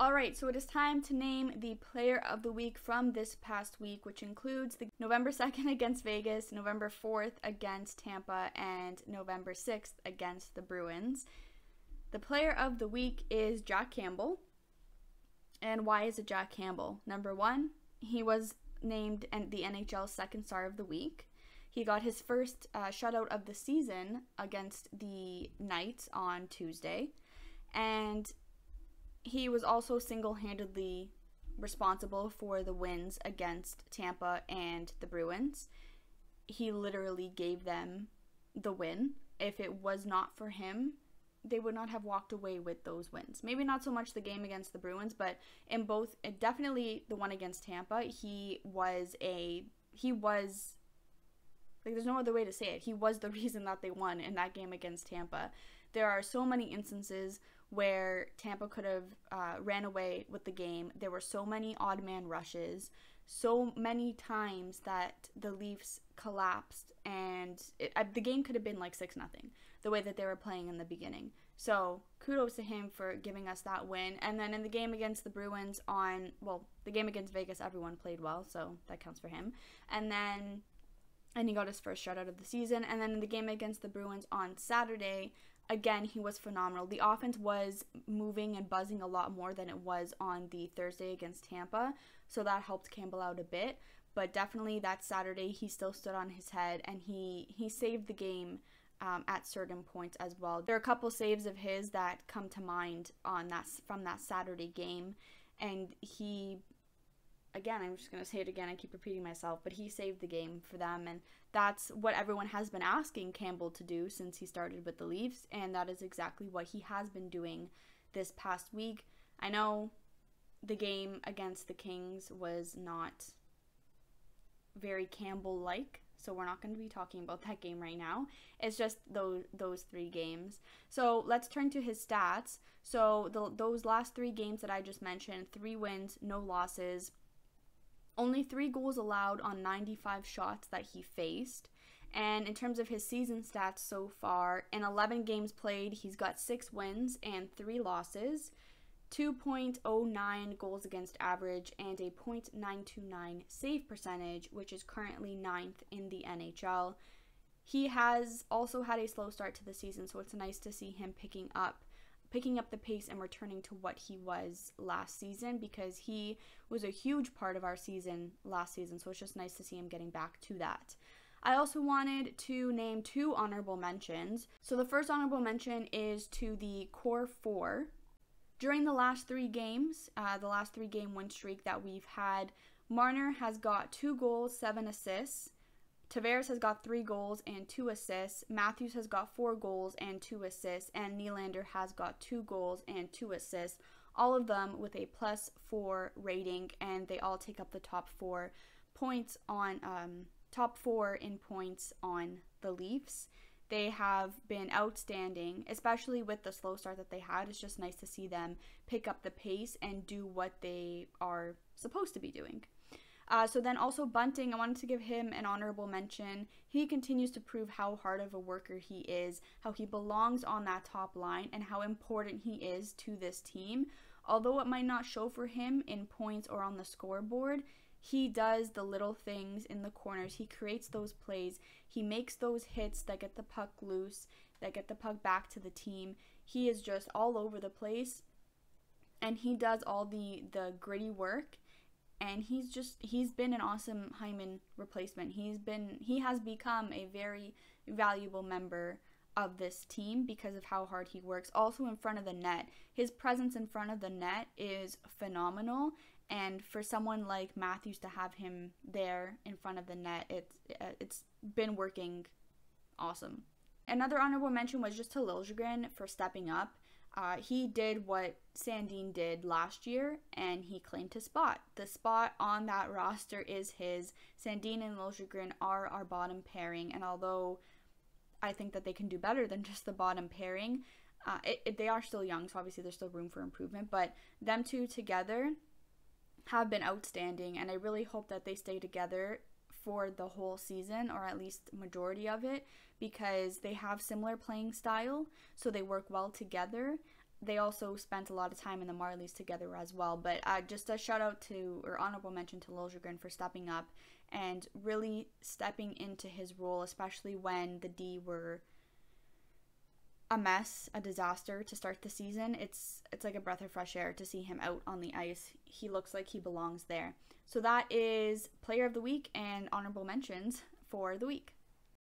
Alright, so it is time to name the player of the week from this past week, which includes the November 2nd against Vegas, November 4th against Tampa, and November 6th against the Bruins. The player of the week is Jack Campbell. And why is it Jack Campbell? Number one, he was named the NHL's second star of the week. He got his first shutout of the season against the Knights on Tuesday. And he was also single-handedly responsible for the wins against Tampa and the Bruins. He literally gave them the win. If it was not for him, they would not have walked away with those wins. Maybe not so much the game against the Bruins, but in both, definitely the one against Tampa, he was, like, there's no other way to say it. He was the reason that they won in that game against Tampa. There are so many instances where Tampa could have ran away with the game. There were so many odd man rushes, so many times that the Leafs collapsed, and the game could have been like 6-0, the way that they were playing in the beginning. So kudos to him for giving us that win. And then in the game against the Bruins the game against Vegas, everyone played well, so that counts for him. And he got his first shutout of the season. And then in the game against the Bruins on Saturday, again, he was phenomenal. The offense was moving and buzzing a lot more than it was on the Thursday against Tampa, so that helped Campbell out a bit. But definitely that Saturday, he still stood on his head, and he saved the game at certain points as well. There are a couple saves of his that come to mind from that Saturday game, and again, I'm just going to say it again, I keep repeating myself, but he saved the game for them, and that's what everyone has been asking Campbell to do since he started with the Leafs, and that is exactly what he has been doing this past week. I know the game against the Kings was not very Campbell-like, so we're not going to be talking about that game right now. It's just those 3 games. So let's turn to his stats. So those last 3 games that I just mentioned, 3 wins, no losses, only 3 goals allowed on 95 shots that he faced. And in terms of his season stats so far, in 11 games played, he's got 6 wins and 3 losses, 2.09 goals against average, and a .929 save percentage, which is currently 9th in the NHL. He has also had a slow start to the season, so it's nice to see him picking up the pace and returning to what he was last season, because he was a huge part of our season last season, so it's just nice to see him getting back to that. I also wanted to name 2 honorable mentions. So the first honorable mention is to the core 4. During the last 3 games, the last 3-game win streak that we've had, Marner has got 2 goals, 7 assists. Tavares has got 3 goals and 2 assists. Matthews has got 4 goals and 2 assists. And Nylander has got 2 goals and 2 assists. All of them with a +4 rating, and they all take up the top 4 in points on the Leafs. They have been outstanding, especially with the slow start that they had. It's just nice to see them pick up the pace and do what they are supposed to be doing. So then also Bunting, I wanted to give him an honorable mention. He continues to prove how hard of a worker he is, how he belongs on that top line, and how important he is to this team. Although it might not show for him in points or on the scoreboard, he does the little things in the corners. He creates those plays. He makes those hits that get the puck loose, that get the puck back to the team. He is just all over the place, and he does all the gritty work. And he's been an awesome Hyman replacement. He has become a very valuable member of this team because of how hard he works. Also in front of the net. His presence in front of the net is phenomenal. And for someone like Matthews to have him there in front of the net, it's been working awesome. Another honorable mention was just to Liljegren for stepping up. He did what Sandin did last year, and he claimed his spot. The spot on that roster is his. Sandin and Liljegren are our bottom pairing, and although I think that they can do better than just the bottom pairing, they are still young, so obviously there's still room for improvement, but them two together have been outstanding, and I really hope that they stay together for the whole season, or at least majority of it, because they have similar playing style, so they work well together. they also spent a lot of time in the Marlies together as well. But just a shout out to, or honorable mention to Liljegren for stepping up and really stepping into his role, especially when the D were a mess, a disaster to start the season. It's like a breath of fresh air to see him out on the ice. He looks like he belongs there. So that is Player of the Week and honorable mentions for the week.